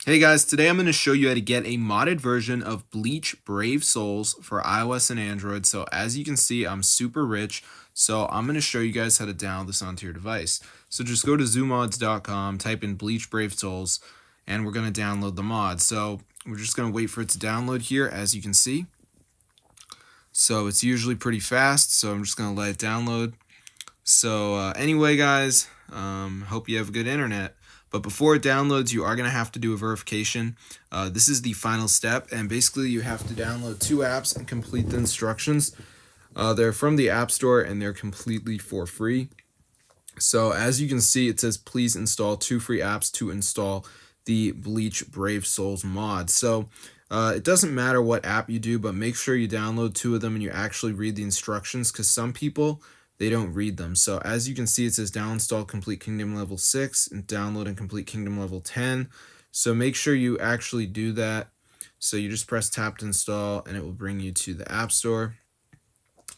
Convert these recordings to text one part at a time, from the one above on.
Hey guys, today I'm going to show you how to get a modded version of Bleach Brave Souls for iOS and Android. So as you can see, I'm super rich, so I'm going to show you guys how to download this onto your device. So just go to zoomods.com, type in Bleach Brave Souls, and we're going to download the mod. So we're just going to wait for it to download here, as you can see. So it's usually pretty fast, so I'm just going to let it download. So anyway guys, hope you have good internet. But before it downloads, you are going to have to do a verification. This is the final step, and basically you have to download 2 apps and complete the instructions. They're from the App Store, and they're completely for free. So as you can see, it says please install 2 free apps to install the Bleach Brave Souls mod. So it doesn't matter what app you do, but make sure you download 2 of them and you actually read the instructions, because some people, they don't read them. So as you can see, it says down install Complete Kingdom level 6 and download and Complete Kingdom level 10. So make sure you actually do that. So you just press tap to install and it will bring you to the App Store.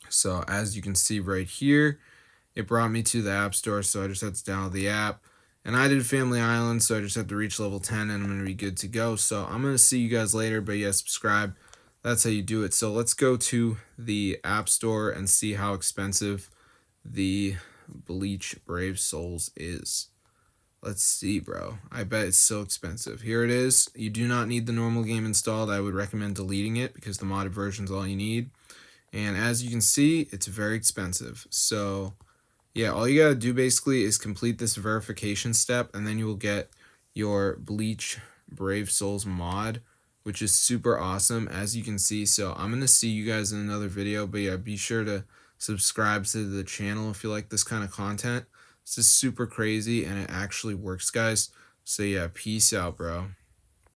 So as you can see right here, it brought me to the App Store, so I just had to download the app. And I did Family Island, so I just had to reach level 10 and I'm going to be good to go. So I'm going to see you guys later, but yeah, subscribe. That's how you do it. So let's go to the App Store and see how expensive the Bleach Brave Souls is. Let's see, bro. I bet it's so expensive. Here it is. You do not need the normal game installed. I would recommend deleting it because the modded version is all you need. And as you can see, it's very expensive. So yeah, all you gotta do basically is complete this verification step, and then you will get your Bleach Brave Souls mod, which is super awesome, as you can see. So I'm gonna see you guys in another video, but yeah, be sure to subscribe to the channel if you like this kind of content. This is super crazy and it actually works, guys. So yeah, peace out, bro.